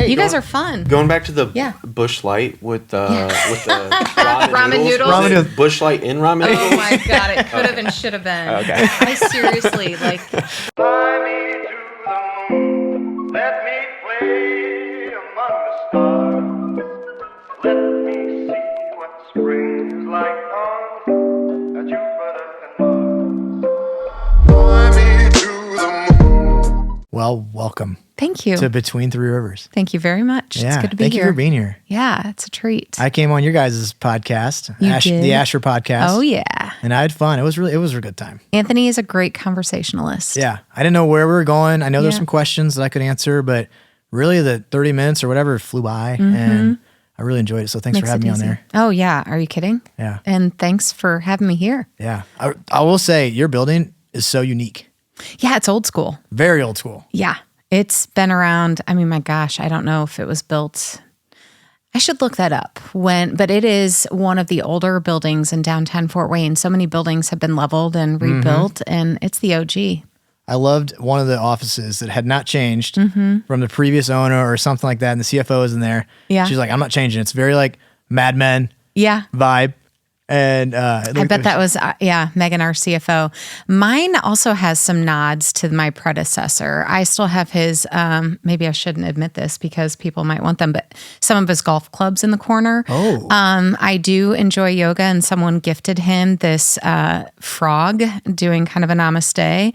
Hey, you guys are fun. Going back to the Bush Light with the ramen noodles. Ramen noodles. Bush Light in ramen noodles. Oh my God, it could have and should have been. Okay. I seriously, like... Fly me to the moon, let me play among the stars. Let me see what spring is like on Jupiter and Mars. Fly me to the moon. Well, welcome. Thank you. To Between Three Rivers. Thank you very much. Yeah, It's good to be thank here. you for being here. Yeah, it's a treat. I came on your guys' podcast, You did? the Asher podcast. Oh, yeah. And I had fun. It was a good time. Anthony is a great conversationalist. Yeah. I didn't know where we were going. I know there's Yeah. some questions that I could answer, but really the 30 minutes or whatever flew by Mm-hmm. and I really enjoyed it. So thanks for having me on there. Oh, yeah. Are you kidding? Yeah. And thanks for having me here. Yeah. I will say your building is so unique. Yeah, it's old school. Very old school. Yeah. It's been around. I mean, my gosh, I don't know if it was built. I should look that up but it is one of the older buildings in downtown Fort Wayne. So many buildings have been leveled and rebuilt, and it's the OG. I loved one of the offices that had not changed Mm-hmm. from the previous owner or something like that. And the CFO is in there. Yeah. She's like, I'm not changing. It's very like Mad Men Yeah. vibe. And I bet that was, Megan, our CFO. Mine also has some nods to my predecessor. I still have his, maybe I shouldn't admit this because people might want them, but some of his golf clubs in the corner. Oh. I do enjoy yoga, and someone gifted him this frog doing kind of a namaste.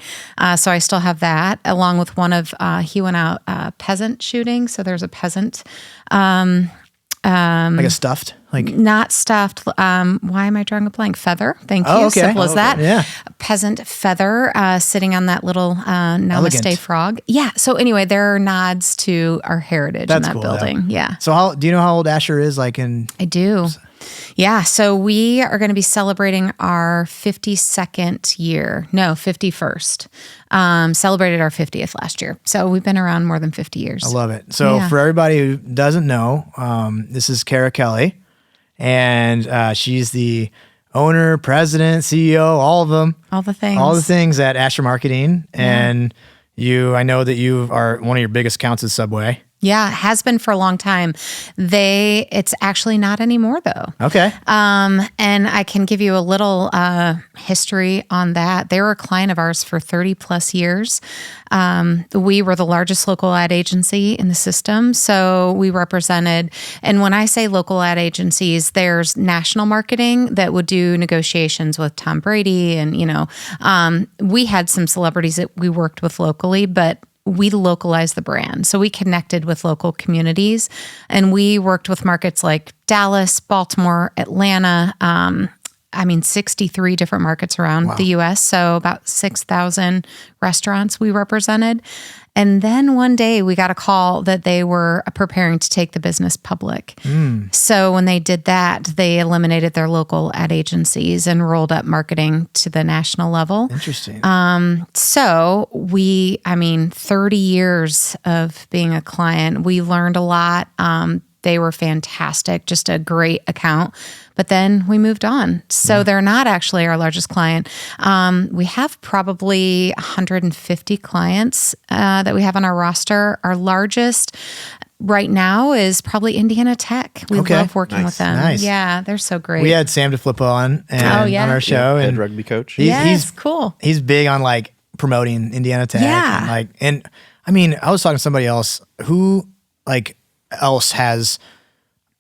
So I still have that, along with one of, he went out peasant shooting. So there's a peasant. like a stuffed, like Not stuffed. Why am I drawing a blank? Feather. Thank you. Oh, okay. Simple as Oh, that. yeah. A peasant feather sitting on that little namaste Elegant. frog. Yeah. So anyway, there are nods to our heritage That's in that cool, building. though. Yeah. So do you know how old Asher is? Like in I do. Yeah. So we are going to be celebrating our 52nd year. No, 51st. Celebrated our 50th last year. So we've been around more than 50 years. I love it. So Yeah. for everybody who doesn't know, this is Kelley, and she's the owner, president, CEO, all of them, All the things. all the things at Asher Marketing. And I know that you are one of your biggest accounts is Subway. Yeah, it has been for a long time. It's actually not anymore though. Okay. And I can give you a little history on that. They were a client of ours for 30 plus years. We were the largest local ad agency in the system. So we represented, and when I say local ad agencies, there's national marketing that would do negotiations with Tom Brady. And, we had some celebrities that we worked with locally, but we localized the brand. So we connected with local communities, and we worked with markets like Dallas, Baltimore, Atlanta, 63 different markets around the U.S. So about 6,000 restaurants we represented. And then one day we got a call that they were preparing to take the business public. So when they did that, they eliminated their local ad agencies and rolled up marketing to the national level. Interesting. So 30 years of being a client, we learned a lot. They were fantastic, just a great account. But then we moved on. So they're not actually our largest client. We have probably 150 clients that we have on our roster. Our largest right now is probably Indiana Tech. We love working with them. Nice. Yeah, they're so great. We had Sam DeFlippo on on our show. Head and rugby coach. he's cool. He's big on like promoting Indiana Tech. Yeah. And I was talking to somebody else who else has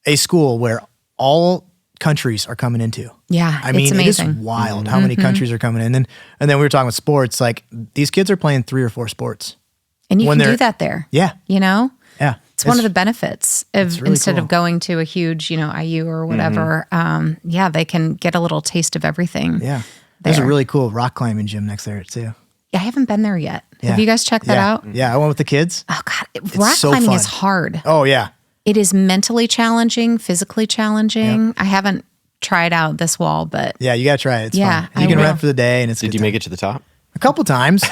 a school where all countries are coming into. Yeah, it's amazing. it is wild how many countries are coming in. And then we were talking with sports, like these kids are playing 3 or 4 sports. And you when can they're- do that there. Yeah. Yeah. It's One of the benefits of really instead cool. of going to a huge, IU or whatever, they can get a little taste of everything. Yeah. There's a there. really cool rock climbing gym next there too. Yeah, I haven't been there yet. Yeah. Have you guys checked that out? Yeah, I went with the kids. Oh God, rock so climbing fun. is hard. Oh yeah. It is mentally challenging, physically challenging. I haven't tried out this wall, but Yeah, you gotta try it. It's Yeah, fun. You I can will. rent for the day and it's Did good you make time. it to the top? A couple times.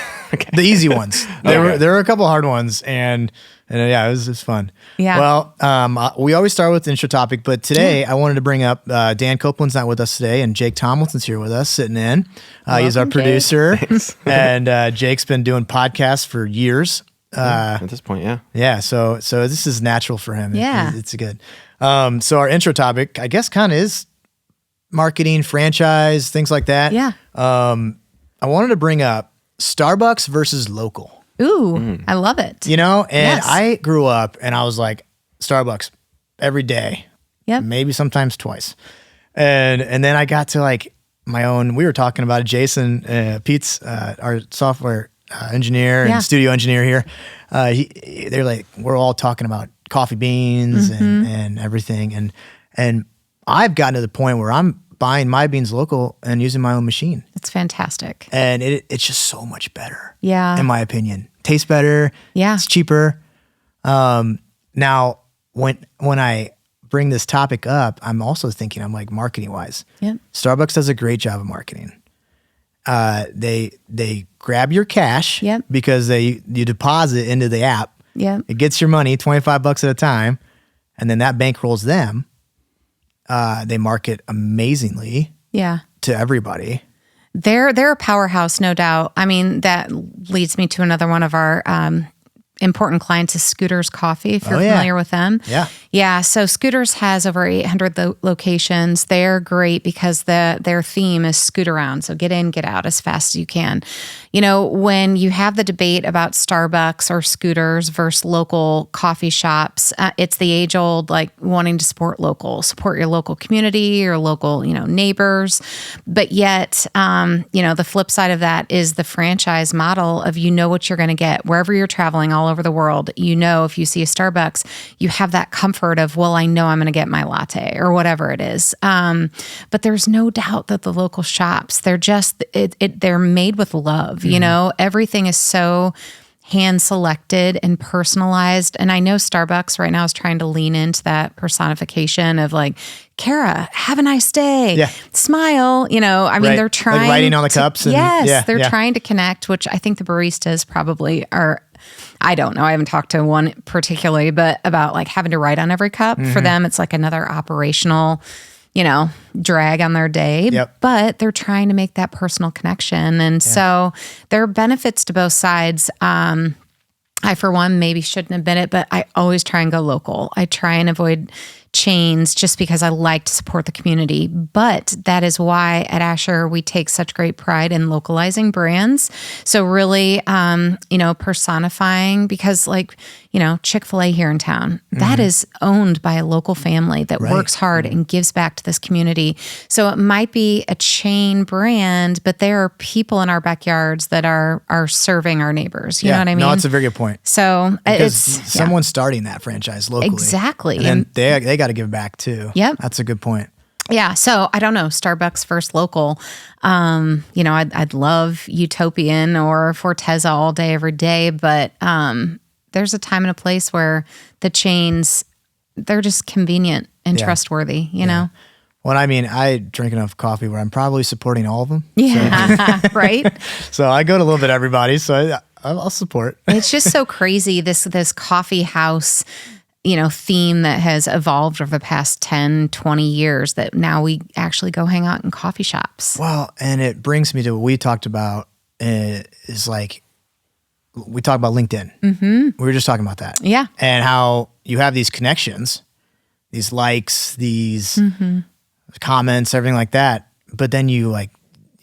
The easy ones. There were a couple hard ones and it was fun. Yeah. Well, we always start with the intro topic, but today I wanted to bring up Dan Copeland's not with us today, and Jake Tomlinson's here with us, sitting in. He's our Welcome, Jake. producer, and Jake's been doing podcasts for years. At this point, yeah. Yeah, so this is natural for him. Yeah. It's good. So our intro topic, I guess, kind of is marketing, franchise, things like that. Yeah. I wanted to bring up Starbucks versus local. Ooh, I love it. You know, and Yes. I grew up and I was like Starbucks every day, Yep. maybe sometimes twice, and then I got to like my own. We were talking about it, Jason Pete's our software engineer Yeah. and studio engineer here. They're like, we're all talking about coffee beans and everything. And I've gotten to the point where I'm buying my beans local and using my own machine. It's fantastic. And it's just so much better. Yeah. In my opinion. Tastes better. Yeah. It's cheaper. Now when I bring this topic up, I'm also thinking, I'm like, marketing wise. Yep. Starbucks does a great job of marketing. They grab your cash Yep. because you deposit into the app. Yep. It gets your money, $25 at a time, and then that bankrolls them. They market amazingly Yeah. to everybody. They're a powerhouse, no doubt. I mean, that leads me to another one of our important clients is Scooters Coffee, if you're yeah. familiar with them. Yeah. Yeah. So Scooters has over 800 locations. They're great because their theme is scoot around. So get in, get out as fast as you can. You know, when you have the debate about Starbucks or Scooters versus local coffee shops, it's the age old, like wanting to support your local community, your local, neighbors. But yet, the flip side of that is the franchise model of, what you're going to get wherever you're traveling all over the world. If you see a Starbucks, you have that comfort of, well, I know I'm going to get my latte or whatever it is. But there's no doubt that the local shops, they're made with love. Everything is so hand selected and personalized. And I know Starbucks right now is trying to lean into that personification of like, Kara, have a nice day. Yeah. Smile. Right. They're trying like writing on the cups. And, yes, they're yeah. trying to connect, which I think the baristas probably are. I don't know. I haven't talked to one particularly, but about like having to write on every cup. For them, it's like another operational, drag on their day. Yep. But they're trying to make that personal connection. And so there are benefits to both sides. I, for one, maybe shouldn't admit it, but I always try and go local. I try and avoid chains just because I like to support the community. But that is why at Asher, we take such great pride in localizing brands. So really, personifying, because Chick-fil-A here in town, that is owned by a local family that works hard and gives back to this community. So it might be a chain brand, but there are people in our backyards that are serving our neighbors. You know what I mean? No, it's a very good point. So Because it's someone's starting that franchise locally. Exactly. And then they got to give back too. Yep. That's a good point. Yeah. So I don't know, Starbucks first local. I'd love Utopian or Forteza all day, every day. But there's a time and a place where the chains, they're just convenient and trustworthy, you know? Well, I mean, I drink enough coffee where I'm probably supporting all of them. Yeah. Right. So I go to a little bit everybody. So I'll support. It's just so crazy. This coffee house, theme that has evolved over the past 10, 20 years that now we actually go hang out in coffee shops. Well, and it brings me to what we talked about is like, we talked about LinkedIn. Mm-hmm. We were just talking about that. Yeah. And how you have these connections, these likes, these comments, everything like that. But then you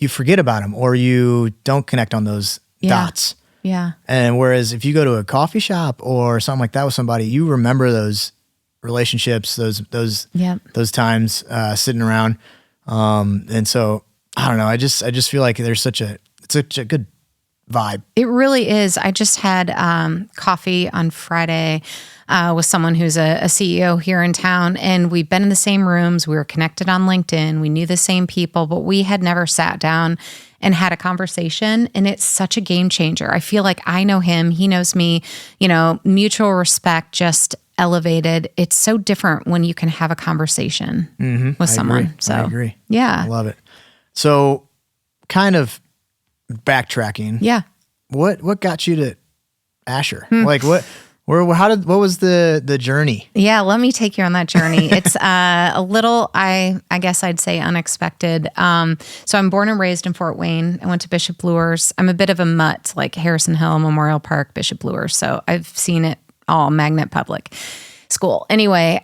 forget about them or you don't connect on those dots. Yeah. And whereas if you go to a coffee shop or something like that with somebody, you remember those relationships, those times sitting around. And so I don't know. I just feel like there's such a good vibe. It really is. I just had coffee on Friday with someone who's a CEO here in town, and we've been in the same rooms. We were connected on LinkedIn. We knew the same people, but we had never sat down and had a conversation. And it's such a game changer. I feel like I know him. He knows me, mutual respect, just elevated. It's so different when you can have a conversation with someone. Agree. So I agree. Yeah. I love it. So kind of backtracking. Yeah. What got you to Asher? Like what What was the journey? Yeah, let me take you on that journey. It's a little, I guess I'd say unexpected. So I'm born and raised in Fort Wayne. I went to Bishop Luers. I'm a bit of a mutt, like Harrison Hill, Memorial Park, Bishop Luers. So I've seen it all, Magnet Public School. Anyway,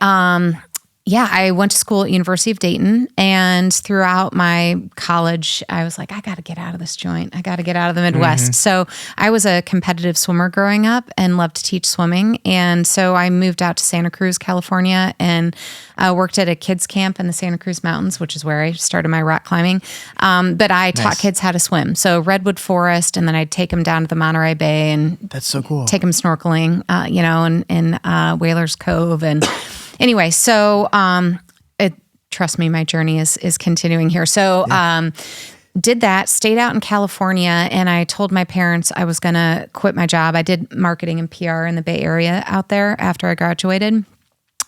I went to school at University of Dayton, and throughout my college, I was like, I got to get out of this joint. I got to get out of the Midwest. So I was a competitive swimmer growing up and loved to teach swimming. And so I moved out to Santa Cruz, California, and worked at a kids camp in the Santa Cruz Mountains, which is where I started my rock climbing. But I taught kids how to swim. So Redwood Forest, and then I'd take them down to the Monterey Bay and that's so cool. Take them snorkeling, in Whalers Cove. And anyway, so trust me, my journey is continuing here. So did that, stayed out in California, and I told my parents I was going to quit my job. I did marketing and PR in the Bay Area out there after I graduated.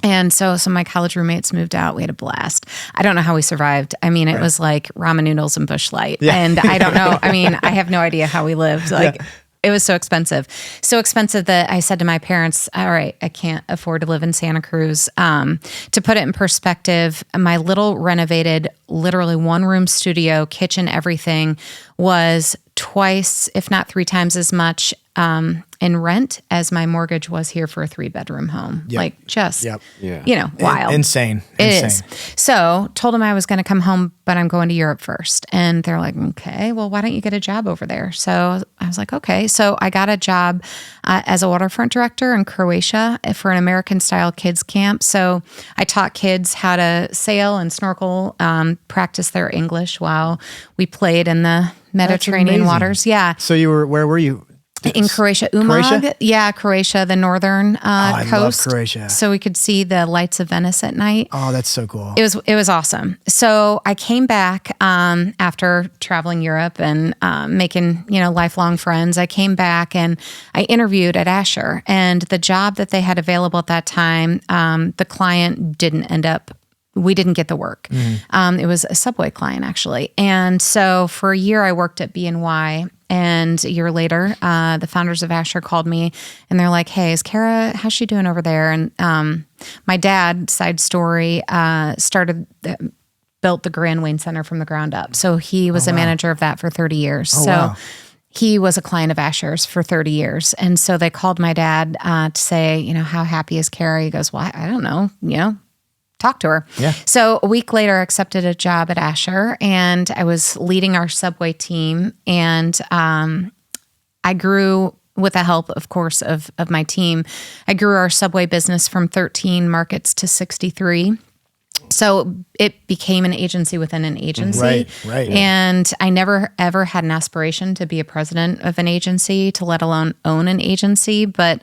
And so some of my college roommates moved out. We had a blast. I don't know how we survived. I mean, it was like ramen noodles and Busch Light. Yeah. And I don't know. I mean, I have no idea how we lived. It was so expensive. So expensive that I said to my parents, all right, I can't afford to live in Santa Cruz. To put it in perspective, my little renovated, literally one-room studio, kitchen, everything was twice, if not 3 times as much in rent as my mortgage was here for a 3-bedroom home. Yep. Like just, Yeah. wild. Insane. It is. So told them I was going to come home, but I'm going to Europe first. And they're like, okay, well, why don't you get a job over there? So I was like, okay. So I got a job as a waterfront director in Croatia for an American style kids camp. So I taught kids how to sail and snorkel, practice their English while we played in the Mediterranean waters. Yeah. So where were you? In Croatia, Umag. Yeah, Croatia, the northern coast. I love Croatia. So we could see the lights of Venice at night. Oh, that's so cool. It was awesome. So I came back after traveling Europe and making lifelong friends. I came back and I interviewed at Asher, and the job that they had available at that time, the client we didn't get the work. It was a Subway client, actually. And so for a year, I worked at BNY. And a year later, the founders of Asher called me, and they're like, hey, is Kara, how's she doing over there? And my dad, side story, built the Grand Wayne Center from the ground up. So he was a manager of that for 30 years. He was a client of Asher's for 30 years. And so they called my dad to say, how happy is Kara? He goes, well, I don't know, talk to her. Yeah. So a week later, I accepted a job at Asher, and I was leading our Subway team. And I grew, with the help, of course, of my team, I grew our Subway business from 13 markets to 63. So it became an agency within an agency. Right. And I never, ever had an aspiration to be a president of an agency, to let alone own an agency. But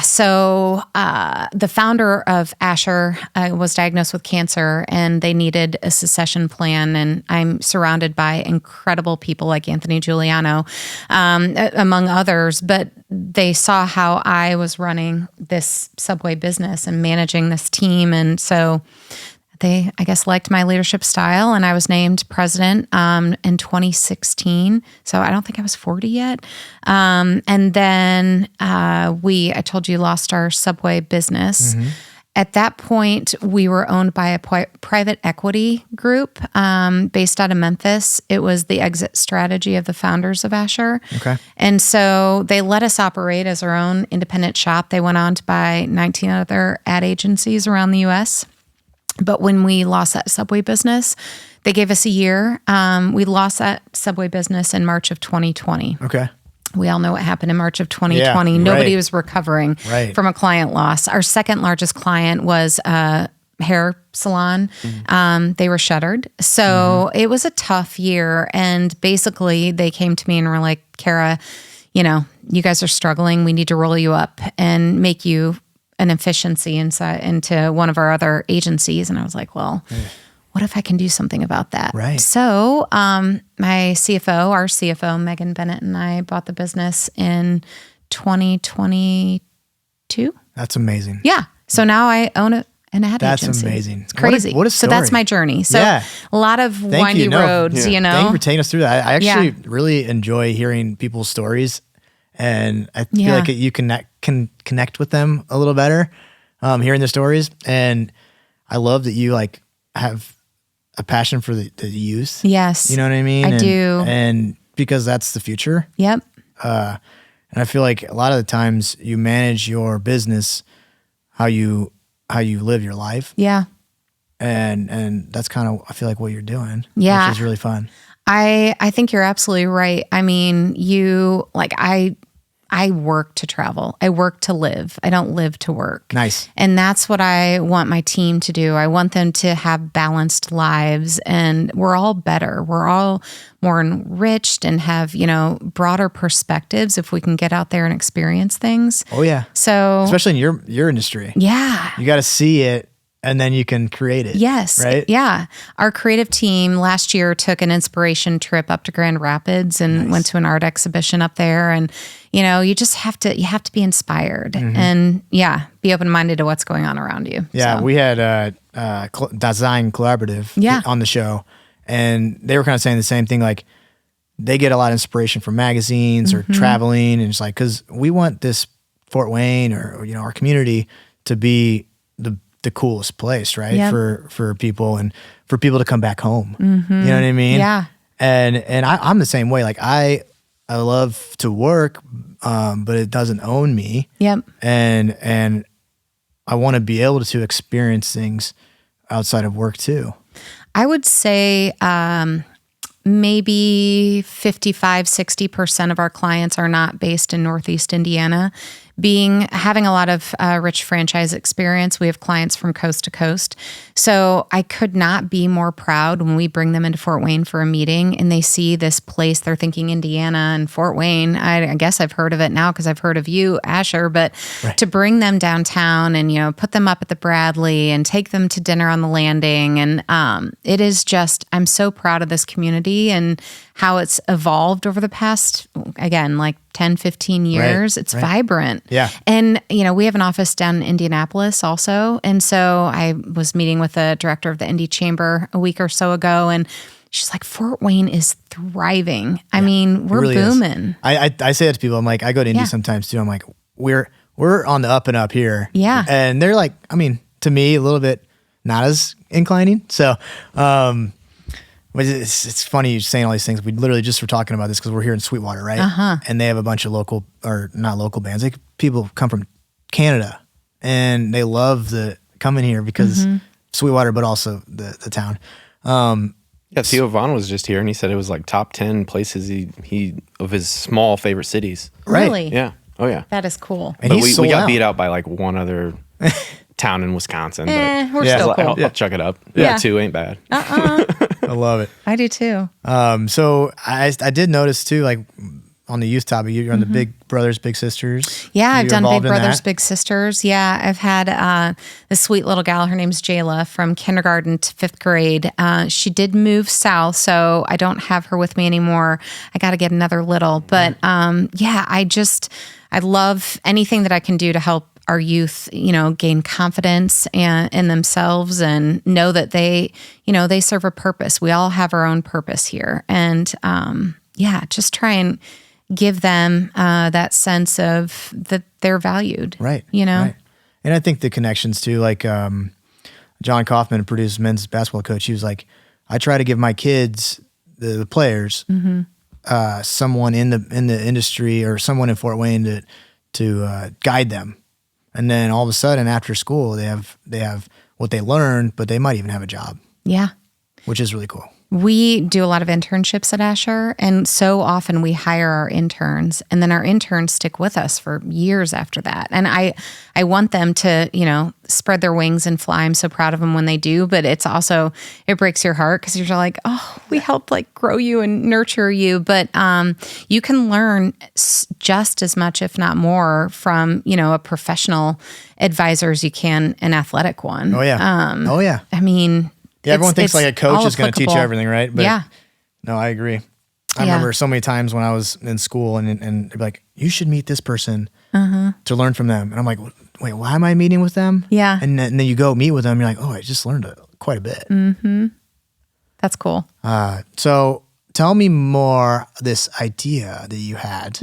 so the founder of Asher was diagnosed with cancer, and they needed a succession plan. And I'm surrounded by incredible people like Anthony Giuliano, among others. But they saw how I was running this Subway business and managing this team. And so they, I guess, liked my leadership style, and I was named president in 2016. So I don't think I was 40 yet. And then I told you, lost our Subway business. Mm-hmm. At that point, we were owned by a private equity group based out of Memphis. It was the exit strategy of the founders of Asher. Okay. And so they let us operate as our own independent shop. They went on to buy 19 other ad agencies around the U.S., but when we lost that Subway business, they gave us a year. We lost that Subway business in March of 2020. Okay. We all know what happened in March of 2020. Yeah, nobody was recovering from a client loss. Our second largest client was a hair salon. Mm-hmm. They were shuttered. So it was a tough year. And basically they came to me and were like, Kara, you guys are struggling. We need to roll you up and make you an efficiency into one of our other agencies. And I was like, well, what if I can do something about that? Right. So our CFO, Megan Bennett, and I bought the business in 2022. That's amazing. Yeah. So now I own an ad agency. That's amazing. It's crazy. What a story. So that's my journey. So a lot of windy roads, Thank you for taking us through that. I actually really enjoy hearing people's stories. and I feel like you can connect with them a little better, hearing their stories. And I love that you like have a passion for the youth. Yes. You know what I mean? I do. And because that's the future. Yep. And I feel like a lot of the times you manage your business how you live your life. Yeah. And that's kind of, I feel like, what you're doing. Yeah. Which is really fun. I think you're absolutely right. I mean, I work to travel. I work to live. I don't live to work. Nice. And that's what I want my team to do. I want them to have balanced lives, and we're all better. We're all more enriched and have, broader perspectives if we can get out there and experience things. Oh yeah. So especially in your industry. Yeah. You got to see it and then you can create it. Yes. Right? Yeah. Our creative team last year took an inspiration trip up to Grand Rapids and went to an art exhibition up there. And, you just have to be inspired and be open-minded to what's going on around you. Yeah. So. We had Design Collaborative on the show, and they were kind of saying the same thing. Like, they get a lot of inspiration from magazines or traveling. And it's like, cause we want this Fort Wayne or our community to be the coolest place, right? Yep. For people and for people to come back home. You know what I mean? Yeah. And I'm the same way. Like I love to work, but it doesn't own me. Yep. And I want to be able to experience things outside of work too. I would say maybe 55-60% of our clients are not based in Northeast Indiana. Having a lot of rich franchise experience, we have clients from coast to coast. So I could not be more proud when we bring them into Fort Wayne for a meeting and they see this place. They're thinking Indiana and Fort Wayne. I guess I've heard of it now because I've heard of you, Asher. But to bring them downtown and put them up at the Bradley and take them to dinner on the Landing, and it is just, I'm so proud of this community and how it's evolved over the past, again, like 10, 15 years. It's vibrant. Yeah. And, we have an office down in Indianapolis also. And so I was meeting with the director of the Indy Chamber a week or so ago, and she's like, Fort Wayne is thriving. I mean, we're really booming. I say that to people. I'm like, I go to Indy sometimes too. I'm like, we're on the up and up here. Yeah. And they're like, I mean, to me, a little bit not as inclining. So, but it's funny you saying all these things. We literally just were talking about this because we're here in Sweetwater, right? And they have a bunch of not local bands. People come from Canada and they love coming here because Sweetwater, but also the town. Theo Vaughn was just here and he said it was like top 10 places he of his small favorite cities. Right. Really? Yeah. Oh yeah. That is cool. And But we got out. beat out by like one other town in Wisconsin. We're Yeah. still But cool. I'll chuck it up. Yeah. 2 ain't bad. I love it. I do too. So I did notice too, like on the youth topic, you're on the Big Brothers, Big Sisters. Yeah, I've You're done Big involved in Brothers, that? Big Sisters. Yeah, I've had this sweet little gal. Her name's Jayla, from kindergarten to 5th grade. She did move south, so I don't have her with me anymore. I got to get another little. But I love anything that I can do to help our youth, gain confidence in themselves and know that they serve a purpose. We all have our own purpose here. And just try and give them that sense of that they're valued. Right. Right. And I think the connections too, like John Kaufman, produced men's basketball coach. He was like, I try to give my kids, the players, someone in the industry or someone in Fort Wayne to guide them. And then all of a sudden after school, they have what they learned, but they might even have a job. Yeah. Which is really cool. We do a lot of internships at Asher, and so often we hire our interns, and then our interns stick with us for years after that. And I want them to, spread their wings and fly. I'm so proud of them when they do, but it breaks your heart because you're like, oh, we helped grow you and nurture you. But you can learn just as much, if not more, from, a professional advisor as you can an athletic one. Oh yeah. I mean, yeah, everyone thinks like a coach is going to teach you applicable. everything, right? But no, I agree. I remember so many times when I was in school and they'd be like, you should meet this person to learn from them. And I'm like, wait, why am I meeting with them? Yeah. And then you go meet with them. You're like, oh, I just learned quite a bit. That's cool. So tell me more this idea that you had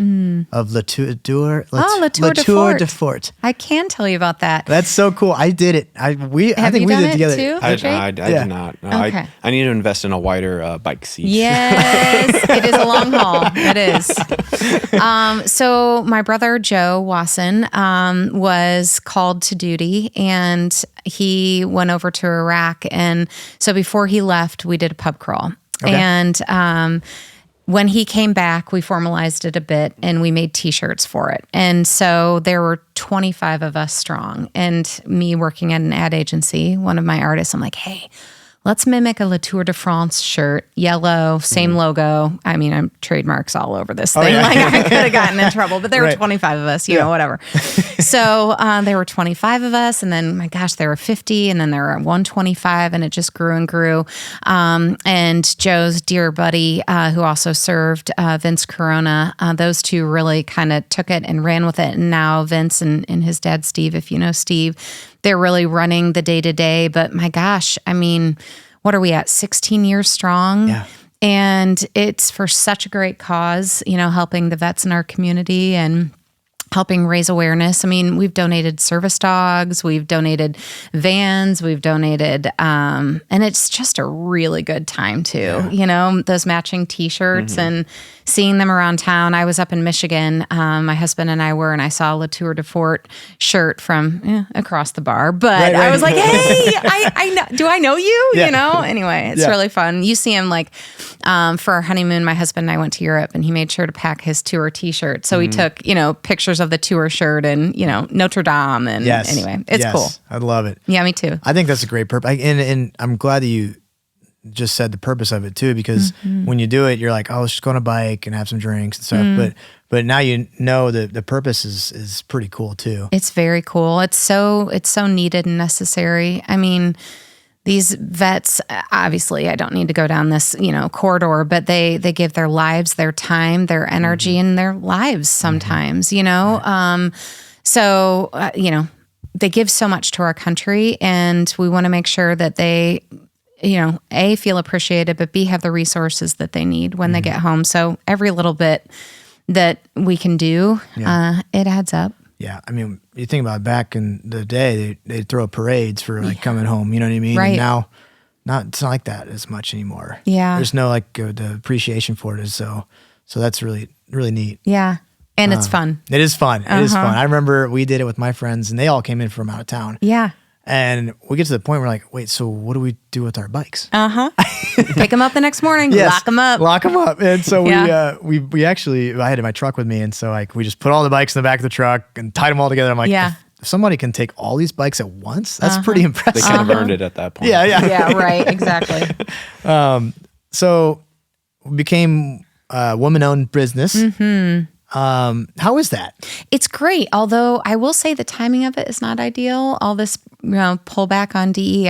of Latour de Fort. I can tell you about that. That's so cool. I did it. I think we did it together. Too, I did not. No, Okay. I need to invest in a wider bike seat. Yes, it is a long haul. It is. So my brother Joe Wasson was called to duty, and he went over to Iraq. And so before he left, we did a pub crawl. Okay. And when he came back, we formalized it a bit and we made T-shirts for it. And so there were 25 of us strong. And me working at an ad agency, one of my artists, I'm like, hey, let's mimic a Latour de France shirt, yellow, same logo. I mean, I'm trademarks all over this thing. yeah. Like I could have gotten in trouble, but there were 25 of us, you know, whatever. So there were 25 of us, and then, my gosh, there were 50, and then there were 125, and it just grew and grew. And Joe's dear buddy, who also served, Vince Corona, those two really kind of took it and ran with it. And now Vince and his dad, Steve, if you know Steve, they're really running the day-to-day. But my gosh, I mean, what are we at? 16 years strong. Yeah. And it's for such a great cause, you know, helping the vets in our community and helping raise awareness. I mean, we've donated service dogs, we've donated vans, we've donated, and it's just a really good time too. You know, those matching T-shirts and seeing them around town. I was up in Michigan, my husband and I were, and I saw a Latour de Fort shirt from across the bar. But I was like, hey, I know, do I know you? Yeah. You know. Anyway, it's really fun. You see him like for our honeymoon. My husband and I went to Europe, and he made sure to pack his tour T-shirt. So he took, you know, pictures of the tour shirt and, you know, Notre Dame. And anyway, it's cool. I love it. Yeah, me too. I think that's a great purpose. And I'm glad that you just said the purpose of it too, because when you do it, you're like, oh, let's just go on a bike and have some drinks and stuff. But now you know that the purpose is pretty cool too. It's very cool. It's so needed and necessary. I mean, these vets, obviously, I don't need to go down this, you know, corridor, but they give their lives, their time, their energy, and their lives sometimes, you know. So, you know, they give so much to our country, and we want to make sure that they, you know, A, feel appreciated, but B, have the resources that they need when they get home. So every little bit that we can do, it adds up. Yeah, I mean, you think about back in the day, they'd throw parades for like coming home. You know what I mean? Right. And now, it's not like that as much anymore. Yeah. There's no like the appreciation for it is so that's really really neat. Yeah, and it's fun. It is fun. It is fun. I remember we did it with my friends, and they all came in from out of town. Yeah. And we get to the point where we're like, wait, so what do we do with our bikes? Pick them up the next morning. Yes, Lock them up. Lock them up. And so Yeah. we actually, I had my truck with me, and so like we just put all the bikes in the back of the truck and tied them all together. I'm like, Yeah. if somebody can take all these bikes at once, that's pretty They impressive. kind of earned it at that point. Yeah. Yeah, right. Exactly. So we became a woman-owned business. How is that? It's great, although I will say the timing of it is not ideal. All this, you know, pullback on DEI,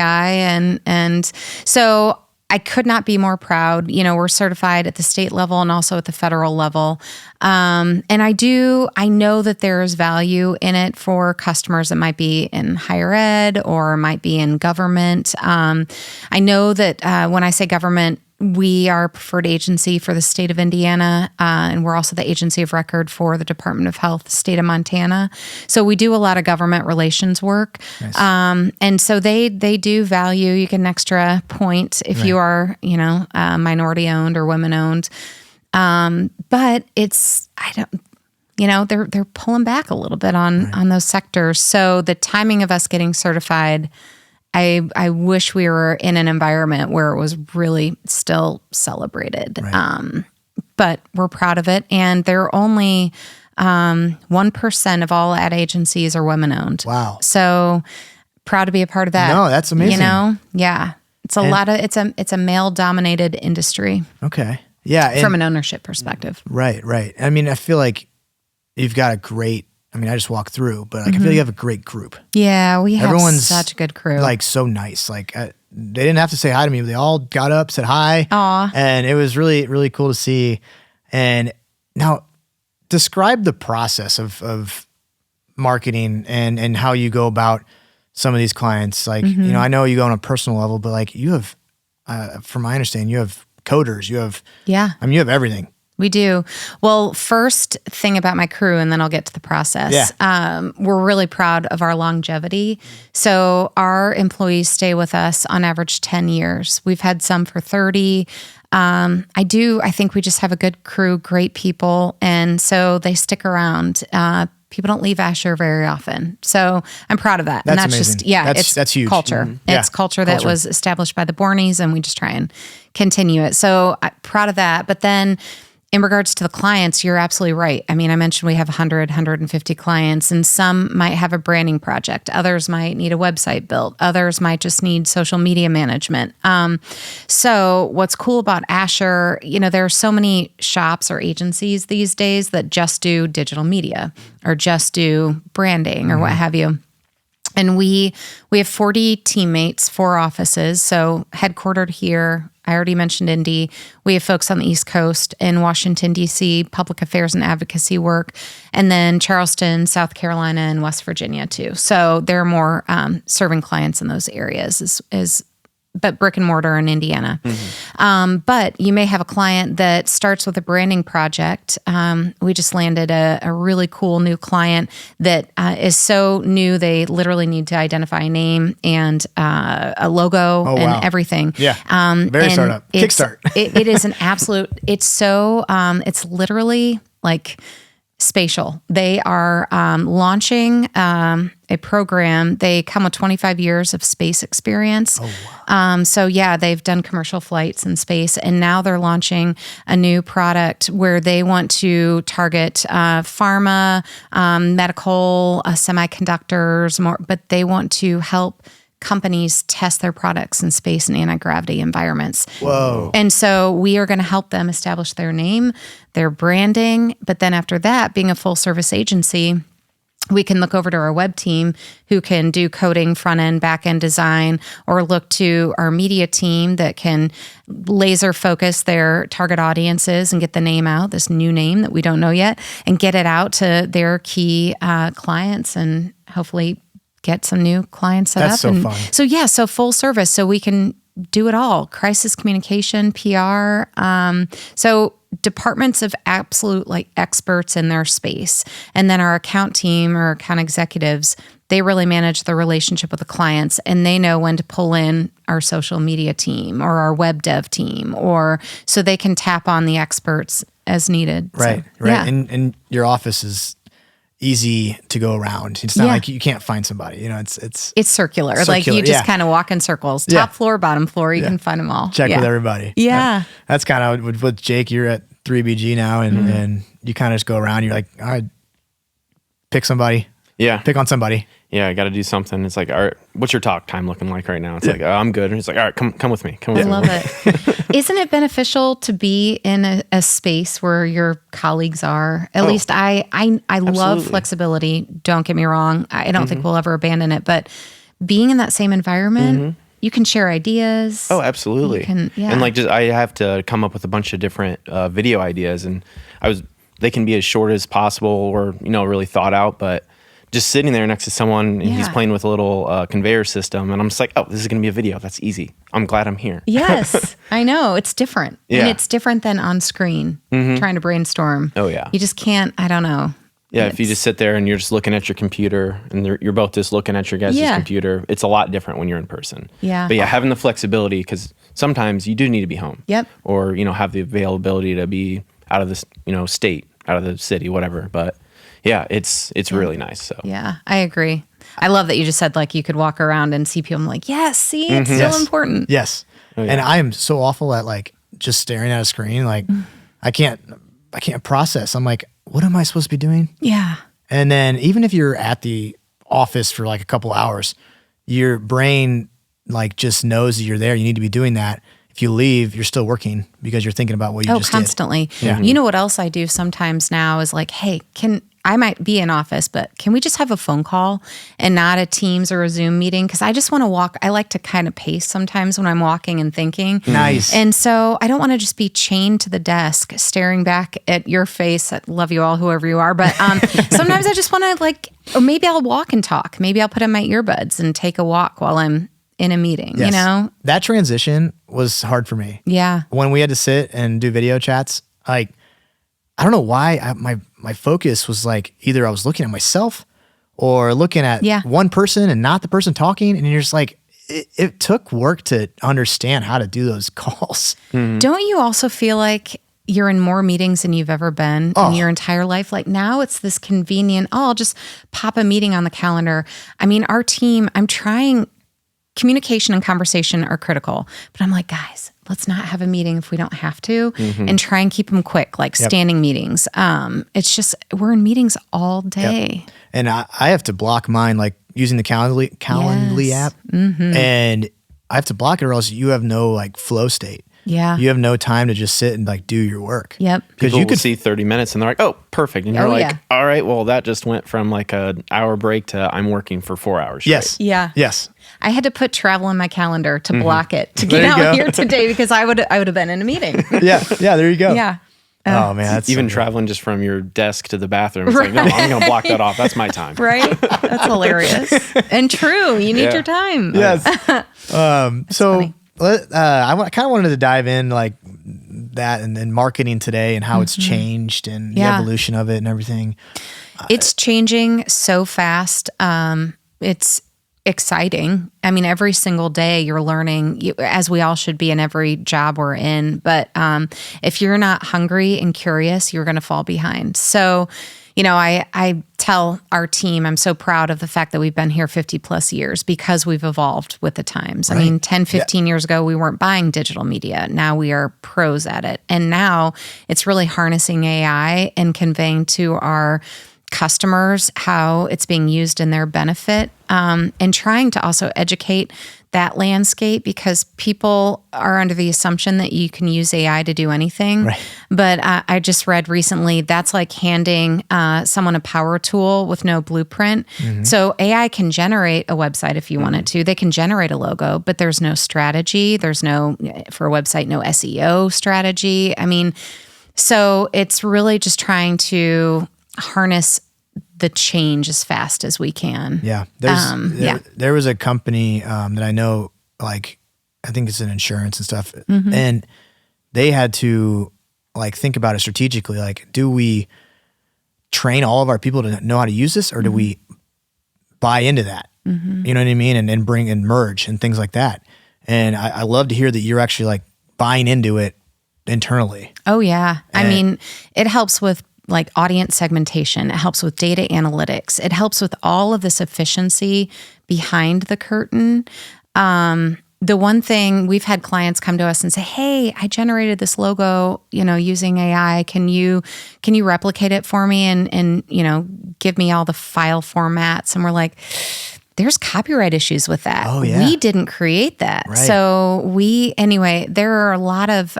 and so I could not be more proud. You know, we're certified at the state level and also at the federal level, and I know that there is value in it for customers that might be in higher ed or might be in government. I know that when I say government, we are a preferred agency for the state of Indiana, and we're also the agency of record for the Department of Health, state of Montana. So we do a lot of government relations work. Nice. And so they do value, you get an extra point if you are, you know, minority owned or women owned. But you know, they're pulling back a little bit on those sectors. So the timing of us getting certified, I wish we were in an environment where it was really still celebrated. Right. But we're proud of it. And there are only 1% of all ad agencies are women owned. Wow. So proud to be a part of that. No, that's amazing. You know? Yeah. It's a male dominated industry. Okay. Yeah. From an ownership perspective. Right. I mean, I feel like you've got I just walked through, but like I feel like you have a great group. Yeah, we have Everyone's such a good crew. Like so nice. Like they didn't have to say hi to me. They all got up, said hi. Aw. And it was really, really cool to see. And now describe the process of marketing and how you go about some of these clients. Like, you know, I know you go on a personal level, but like you have, from my understanding, you have coders, you have, Yeah. I mean, you have everything. We do. Well, first thing about my crew, and then I'll get to the process. We're really proud of our longevity. So our employees stay with us on average 10 years. We've had some for 30. I think we just have a good crew, great people. And so they stick around. People don't leave Asher very often. So I'm proud of that. That's and that's amazing. just, That's huge. culture. Mm-hmm. It's culture that was established by the Bornies, and we just try and continue it. So I'm proud of that. But then in regards to the clients, you're absolutely right. I mean, I mentioned we have 100, 150 clients, and some might have a branding project. Others might need a website built. Others might just need social media management. So what's cool about Asher, there are so many shops or agencies these days that just do digital media or just do branding or what have you. And we have 40 teammates, 4 offices. So headquartered here, I already mentioned Indy. We have folks on the East Coast in Washington, D.C., public affairs and advocacy work, and then Charleston, South Carolina, and West Virginia too. So they're more serving clients in those areas but brick and mortar in Indiana. But you may have a client that starts with a branding project. We just landed a really cool new client that is so new, they literally need to identify a name and a logo and everything. Yeah. Very startup. Kickstart. It is an absolute, it's literally like spatial. They are launching a program. They come with 25 years of space experience. Oh, wow. So yeah, they've done commercial flights in space, and now they're launching a new product where they want to target pharma, medical, semiconductors, but they want to help companies test their products in space and anti-gravity environments. Whoa. And so we are going to help them establish their name, their branding. But then after that, being a full service agency, we can look over to our web team who can do coding, front end, back end design, or look to our media team that can laser focus their target audiences and get the name out, this new name that we don't know yet, and get it out to their key clients and hopefully get some new clients set That's up. so fun. So full service. So we can do it all. Crisis communication, PR. So departments of absolute experts in their space. And then our account team or account executives, they really manage the relationship with the clients, and they know when to pull in our social media team or our web dev team, or so they can tap on the experts as needed. Right. So, yeah. And your office is easy to go around. It's not like you can't find somebody, it's circular. Like you just kind of walk in circles, top floor, bottom floor, you can find them all. Check with everybody. Yeah. That's kind of with Jake, you're at 3BG now and you kind of just go around, you're like, all right, pick somebody. Yeah. Pick on somebody. Yeah, I got to do something. It's like, all right, what's your talk time looking like right now? It's like, oh, I'm good. And it's like, all right, come with me. Come with me. I love it. Isn't it beneficial to be in a space where your colleagues are? At least I love flexibility. Don't get me wrong. I don't think we'll ever abandon it. But being in that same environment, you can share ideas. Oh, absolutely. And I have to come up with a bunch of different video ideas, and they can be as short as possible or really thought out, but just sitting there next to someone and he's playing with a little conveyor system, and I'm just like, oh, this is going to be a video. That's easy. I'm glad I'm here. Yes, I know. It's different. Yeah. And it's different than on screen trying to brainstorm. Oh, yeah. You just can't, I don't know. Yeah, if you just sit there and you're just looking at your computer and you're both just looking at your guys' computer, it's a lot different when you're in person. Yeah. But yeah, having the flexibility, because sometimes you do need to be home. Yep. Or, have the availability to be out of this, state, out of the city, whatever. But yeah, it's really nice. So yeah, I agree. I love that you just said you could walk around and see people. I'm like, yes, see, it's still important. Yes. Oh, yeah. And I am so awful at just staring at a screen. I can't process. I'm like, what am I supposed to be doing? Yeah. And then even if you're at the office for a couple hours, your brain just knows that you're there. You need to be doing that. If you leave, you're still working because you're thinking about what you just constantly. did. Yeah. You know what else I do sometimes now is hey, I might be in office, but can we just have a phone call and not a Teams or a Zoom meeting? Because I just want to walk. I like to kind of pace sometimes when I'm walking and thinking. Nice. And so I don't want to just be chained to the desk, staring back at your face. I love you all, whoever you are. But sometimes I just want to or maybe I'll walk and talk. Maybe I'll put in my earbuds and take a walk while I'm in a meeting, Yes. you know? That transition was hard for me. Yeah. When we had to sit and do video chats, like, I don't know why my focus was like either I was looking at myself or looking at one person and not the person talking. And you're just like, it took work to understand how to do those calls. Mm-hmm. Don't you also feel like you're in more meetings than you've ever been in your entire life? Like now it's this convenient, I'll just pop a meeting on the calendar. I mean, our team, communication and conversation are critical, but I'm like, guys, let's not have a meeting if we don't have to, and try and keep them quick, like standing meetings. It's just, we're in meetings all day. Yep. And I have to block mine, like using the Calendly app, and I have to block it or else you have no like flow state. Yeah. You have no time to just sit and like do your work. Yep. Because you could see 30 minutes and they're like, oh, perfect. And you're like, all right, well, that just went from like an hour break to I'm working for 4 hours. Yes. Straight. Yeah. Yes. I had to put travel in my calendar to block it to get out here today because I would have been in a meeting. Yeah. Yeah. There you go. Yeah. Oh man. That's even so traveling just from your desk to the bathroom. It's like, no, I'm going to block that off. That's my time. Right? That's hilarious. And true. You need your time. Yes. So funny. I kind of wanted to dive in like that and then marketing today and how it's changed and the evolution of it and everything. It's changing so fast. It's exciting. I mean, every single day you're learning, as we all should be in every job we're in. But if you're not hungry and curious, you're going to fall behind. So, you know, I tell our team, I'm so proud of the fact that we've been here 50 plus years because we've evolved with the times. Right. I mean, 10, 15 years ago, we weren't buying digital media. Now we are pros at it. And now it's really harnessing AI and conveying to our customers how it's being used in their benefit, and trying to also educate that landscape because people are under the assumption that you can use AI to do anything. Right. But I just read recently that's like handing someone a power tool with no blueprint. So AI can generate a website if you want it to. They can generate a logo, but there's no strategy. There's no, for a website, no SEO strategy. I mean, so it's really just trying to harness the change as fast as we can. Yeah. There was a company that I know, like, I think it's an insurance and stuff. And they had to like think about it strategically. Like, do we train all of our people to know how to use this or do we buy into that? You know what I mean? And bring and merge and things like that. And I love to hear that you're actually like buying into it internally. Oh yeah. I mean, it helps with like audience segmentation. It helps with data analytics. It helps with all of this efficiency behind the curtain. The one thing we've had clients come to us and say, hey, I generated this logo, you know, using AI. Can you replicate it for me and, you know, give me all the file formats? And we're like, there's copyright issues with that. Oh, yeah. We didn't create that. Right. So there are a lot of,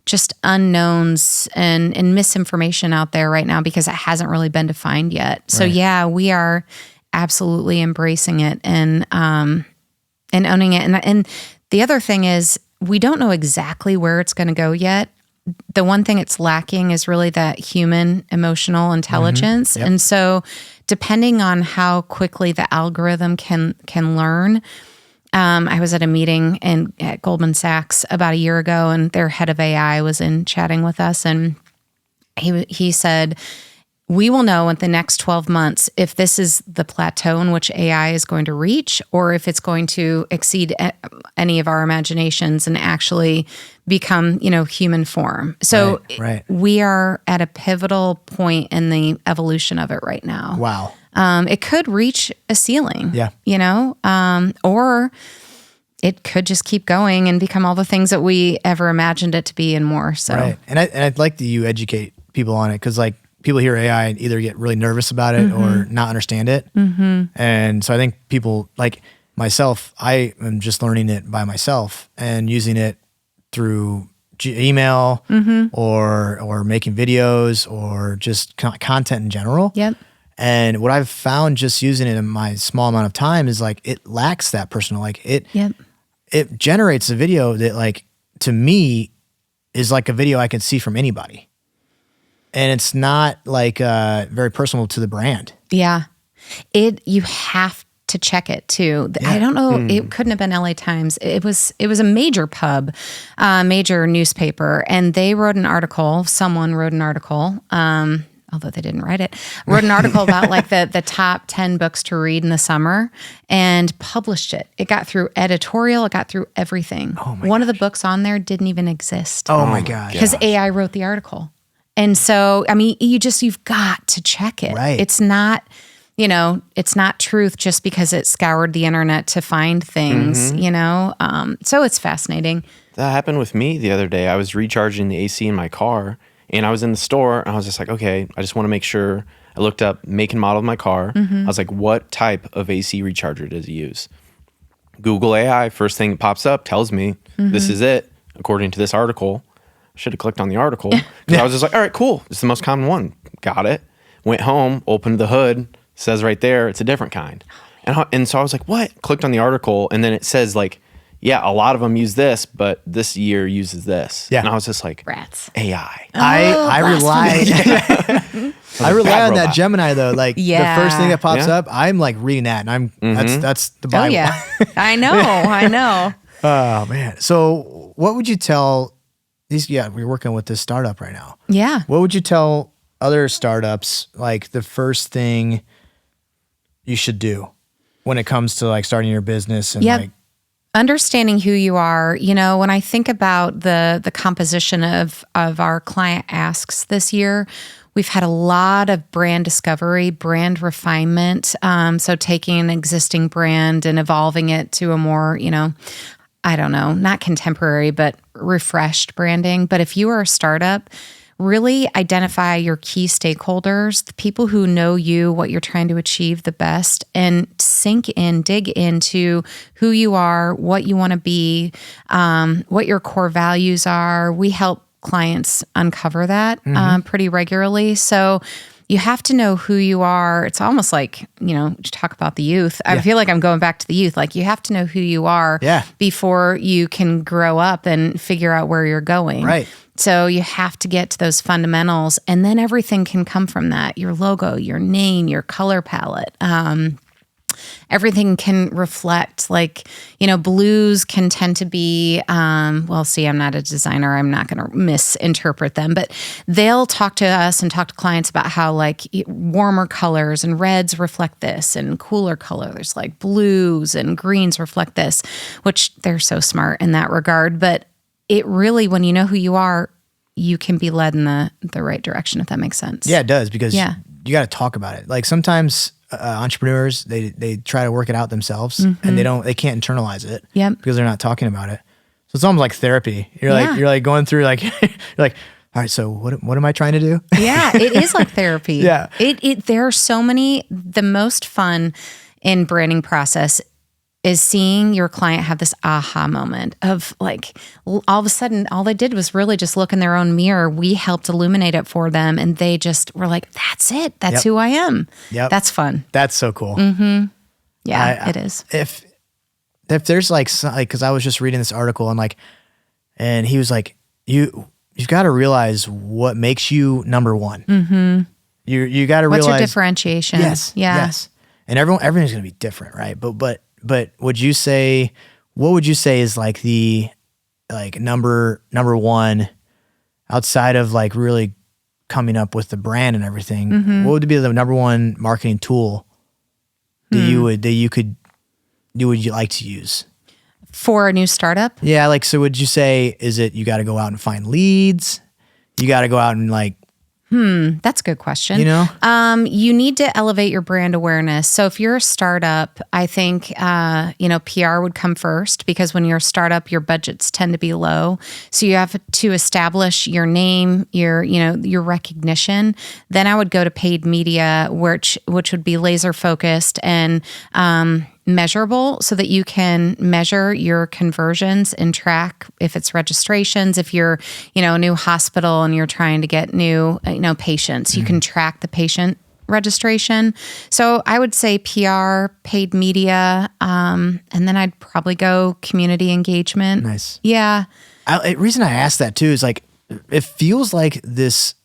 just unknowns and misinformation out there right now because it hasn't really been defined yet. So yeah, we are absolutely embracing it and owning it. And the other thing is we don't know exactly where it's going to go yet. The one thing it's lacking is really that human emotional intelligence. And so depending on how quickly the algorithm can learn, I was at a meeting at Goldman Sachs about a year ago, and their head of AI was in chatting with us, and he said, we will know in the next 12 months if this is the plateau in which AI is going to reach or if it's going to exceed any of our imaginations and actually become, you know, human form. So we are at a pivotal point in the evolution of it right now. Wow. It could reach a ceiling, you know, or it could just keep going and become all the things that we ever imagined it to be and more. So, right. And I'd like that you educate people on it because like people hear AI and either get really nervous about it or not understand it. And so I think people like myself, I am just learning it by myself and using it through email or making videos or just content in general. Yep. And what I've found just using it in my small amount of time is like it lacks that personal, like it generates a video that like to me is like a video I can see from anybody. And it's not like very personal to the brand. Yeah. You have to check it too. I don't know. It couldn't have been LA Times. It was a major pub, major newspaper, and they wrote an article. Someone wrote an article. Although they didn't write it, wrote an article about like the top 10 books to read in the summer and published it. It got through editorial. It got through everything. One of the books on there didn't even exist. Oh my gosh. Because AI wrote the article. And so, I mean, you've got to check it. Right. It's not, it's not truth just because it scoured the internet to find things, so it's fascinating. That happened with me the other day. I was recharging the AC in my car. And I was in the store and I was just like, okay, I just want to make sure. I looked up make and model of my car. I was like, what type of AC recharger does it use? Google AI, first thing that pops up tells me this is it, according to this article. I should have clicked on the article. Because I was just like, all right, cool. It's the most common one. Got it. Went home, opened the hood, says right there, it's a different kind. And so I was like, what? Clicked on the article and then it says like, yeah, a lot of them use this, but this year uses this. Yeah. And I was just like, rats. AI. I rely on that Gemini though. Like the first thing that pops up, I'm like reading that and that's the Bible. Oh yeah. I know. Oh man. So what would you tell these, we're working with this startup right now. Yeah. What would you tell other startups, like the first thing you should do when it comes to like starting your business and like, understanding who you are, when I think about the composition of our client asks this year, we've had a lot of brand discovery, brand refinement. So taking an existing brand and evolving it to a more, I don't know, not contemporary, but refreshed branding. But if you are a startup, really identify your key stakeholders, the people who know you, what you're trying to achieve the best, and dig into who you are, what you want to be, what your core values are. We help clients uncover that pretty regularly. So you have to know who you are. It's almost like, you talk about the youth. I feel like I'm going back to the youth. Like you have to know who you are before you can grow up and figure out where you're going. Right. So you have to get to those fundamentals, and then everything can come from that. Your logo, your name, your color palette. Everything can reflect, like, blues can tend to be, I'm not a designer. I'm not going to misinterpret them, but they'll talk to us and talk to clients about how like warmer colors and reds reflect this and cooler colors like blues and greens reflect this, which they're so smart in that regard. But it really, when you know who you are, you can be led in the right direction, if that makes sense. Yeah, it does, because you got to talk about it. Like sometimes entrepreneurs, they try to work it out themselves and they can't internalize it because they're not talking about it. So it's almost like therapy. You're like going through like, you're like, all right, so what am I trying to do? Yeah, it is like therapy. There are so many, the most fun in branding process is seeing your client have this aha moment of like, all of a sudden, all they did was really just look in their own mirror. We helped illuminate it for them. And they just were like, that's it. That's who I am. Yep. That's fun. That's so cool. Yeah, it is. If there's like, cause I was just reading this article and he was like, you've got to realize what makes you number one. You got to realize. What's your differentiation? Yes. Yeah. Yes. And everything's going to be different. Right. But what would you say is like the number one outside of like really coming up with the brand and everything? What would be the number one marketing tool that you would like to use for a new startup? Yeah, like, so would you say, is it you got to go out and find leads? You got to go out and like, that's a good question. You need to elevate your brand awareness. So if you're a startup, I think, PR would come first, because when you're a startup, your budgets tend to be low. So you have to establish your name, your recognition. Then I would go to paid media, which would be laser focused and, measurable, so that you can measure your conversions and track if it's registrations. If you're, a new hospital and you're trying to get new, patients, you can track the patient registration. So I would say PR, paid media, and then I'd probably go community engagement. Nice. Yeah. The reason I asked that too is like, it feels like this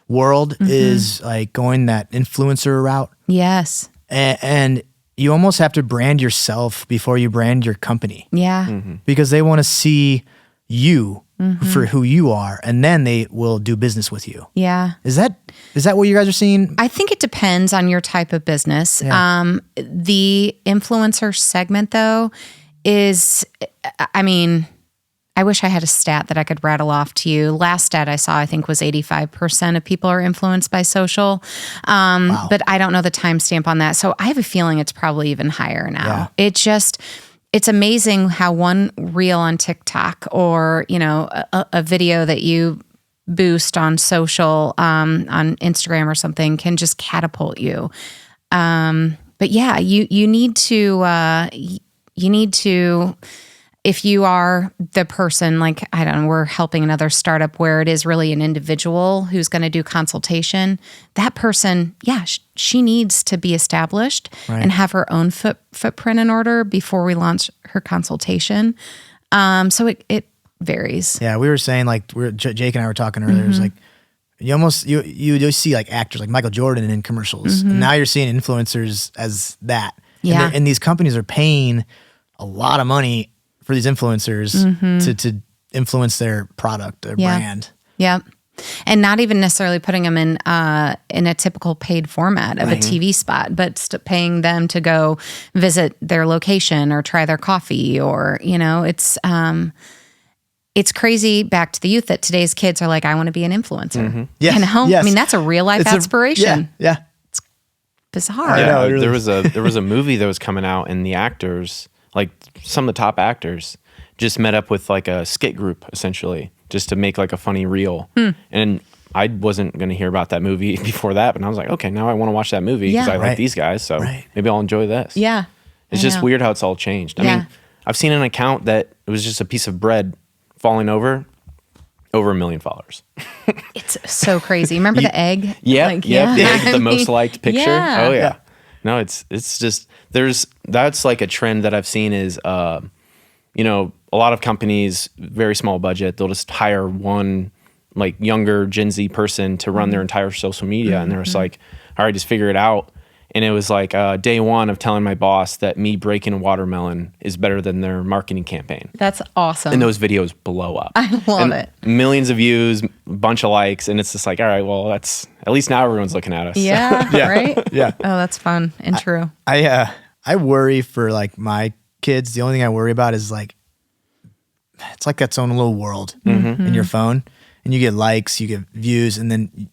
world is like going that influencer route. Yes. And you almost have to brand yourself before you brand your company. Yeah. Because they want to see you for who you are, and then they will do business with you. Yeah. Is that what you guys are seeing? I think it depends on your type of business. Yeah. The influencer segment, though, is, I mean, I wish I had a stat that I could rattle off to you. Last stat I saw, I think, was 85% of people are influenced by social. Wow. But I don't know the timestamp on that. So I have a feeling it's probably even higher now. Yeah. It's amazing how one reel on TikTok or, a video that you boost on social, on Instagram or something can just catapult you. But yeah, you need to, if you are the person, like, I don't know, we're helping another startup where it is really an individual who's going to do consultation, that person, she needs to be established and have her own footprint in order before we launch her consultation. So it varies. Yeah, we were saying, like, Jake and I were talking earlier, it was like, you see like actors like Michael Jordan in commercials, and now you're seeing influencers as that. Yeah. And these companies are paying a lot of money for these influencers to influence their product, their brand. Yeah. And not even necessarily putting them in a typical paid format of a TV spot, but paying them to go visit their location or try their coffee, or, it's crazy, back to the youth, that today's kids are like, I want to be an influencer. Yes. I mean, that's a real life aspiration. Yeah. Bizarre. Yeah, know, really. there was a movie that was coming out, and the actors, like some of the top actors, just met up with like a skit group essentially, just to make like a funny reel. And I wasn't going to hear about that movie before that, but I was like, okay, now I want to watch that movie because I like these guys, so maybe I'll enjoy this. Yeah. It's just weird how it's all changed. I mean, I've seen an account that it was just a piece of bread falling over 1 million followers. It's so crazy. Remember the egg? Yeah, the egg, the most liked picture. Yeah. Oh yeah. No, it's just that's like a trend that I've seen is a lot of companies, very small budget, they'll just hire one like younger Gen Z person to run their entire social media, and they're just like, all right, just figure it out. And it was like day one of telling my boss that me breaking a watermelon is better than their marketing campaign. That's awesome. And those videos blow up. I love it. Millions of views, a bunch of likes, and it's just like, all right, well, that's at least now everyone's looking at us. Yeah, right? Yeah. Oh, that's fun and true. I worry for like my kids. The only thing I worry about is like, it's like its own little world in your phone, and you get likes, you get views, and then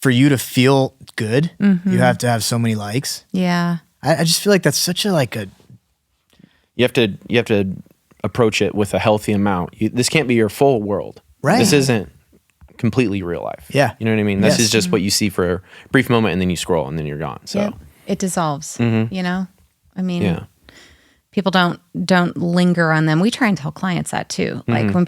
for you to feel good, you have to have so many likes. Yeah. I just feel like that's such a You have to approach it with a healthy amount. This can't be your full world. Right. This isn't completely real life. Yeah. You know what I mean? This is just what you see for a brief moment, and then you scroll, and then you're gone. So it dissolves. I mean, yeah. people don't linger on them. We try and tell clients that too. Like when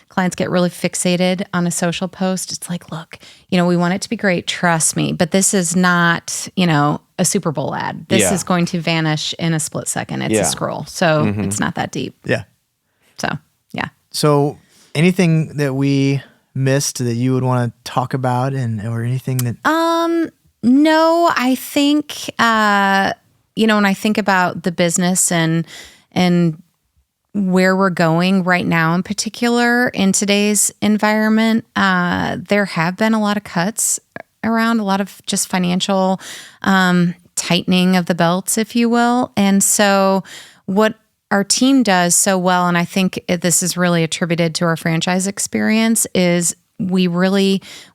clients get really fixated on a social post, it's like, look, we want it to be great. Trust me, but this is not, a Super Bowl ad. This is going to vanish in a split second. It's a scroll. So it's not that deep. Yeah. So, yeah. So anything that we missed that you would want to talk about, or anything that? No, I think, when I think about the business and where we're going right now, in particular in today's environment, there have been a lot of cuts around, a lot of just financial tightening of the belts, if you will. And so what our team does so well, and I think this is really attributed to our franchise experience, is we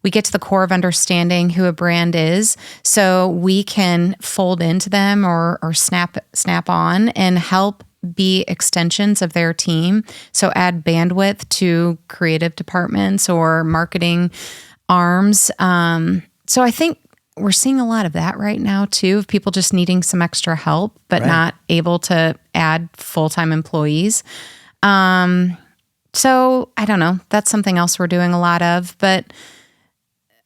get to the core of understanding who a brand is, so we can fold into them or snap on and help be extensions of their team. So add bandwidth to creative departments or marketing arms. So I think we're seeing a lot of that right now too, of people just needing some extra help, but not able to add full-time employees. So I don't know. That's something else we're doing a lot of, but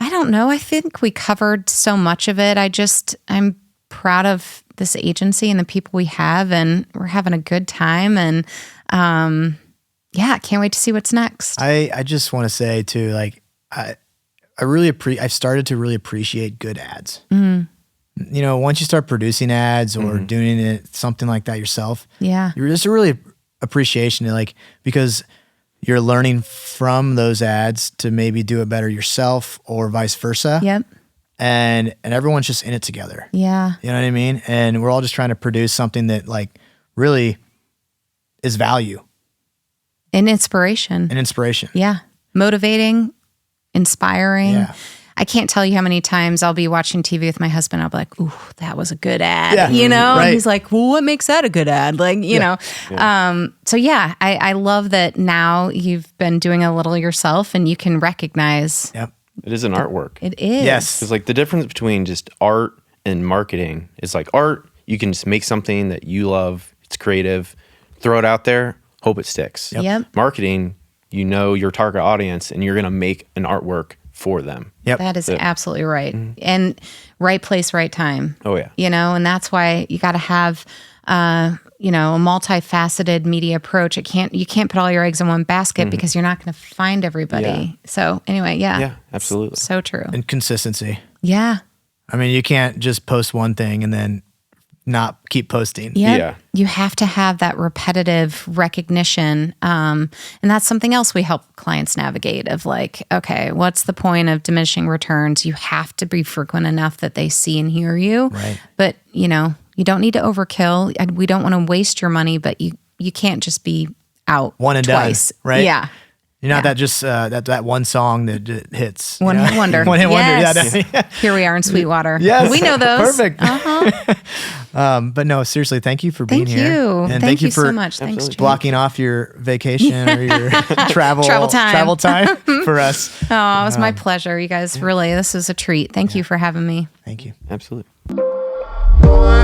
I don't know. I think we covered so much of it. I'm proud of this agency and the people we have, and we're having a good time. And can't wait to see what's next. I just want to say too, like, I've started to really appreciate good ads. once you start producing ads or doing it, something like that yourself, you're just a really appreciation to because you're learning from those ads to maybe do it better yourself or vice versa. Yep. And everyone's just in it together. Yeah. You know what I mean? And we're all just trying to produce something that really is value. And inspiration. Yeah. Motivating, inspiring. Yeah. I can't tell you how many times I'll be watching TV with my husband. I'll be like, ooh, that was a good ad, Right. And he's like, well, what makes that a good ad? So yeah, I love that now you've been doing a little yourself and you can recognize. Yep. It is an artwork. It is. Yes. Because the difference between just art and marketing is art, you can just make something that you love. It's creative, throw it out there, hope it sticks. Yep. Marketing, your target audience, and you're going to make an artwork for them. Yep. That is absolutely right. And right place, right time. Oh, yeah. And that's why you got to have, a multifaceted media approach. You can't put all your eggs in one basket because you're not going to find everybody. Yeah. So anyway, yeah. Yeah, absolutely. So true. And consistency. Yeah. I mean, you can't just post one thing and then not keep posting. Yep. Yeah. You have to have that repetitive recognition. And that's something else we help clients navigate of okay, what's the point of diminishing returns? You have to be frequent enough that they see and hear you. Right. But, you don't need to overkill. We don't want to waste your money, but you can't just be out One and twice. done, right? Yeah. You're not that just that one song that hits. One hit wonder. One hit Yes. wonder. Yeah. Here we are in Sweetwater. Yes. We know those. Perfect. But no, seriously, thank you for being Thank here. you. And Thank you for so much. Thanks, Jake. blocking off your vacation or your travel time for us. Oh, it was my pleasure. You guys, really, this is a treat. Thank you for having me. Thank you. Absolutely. Boy,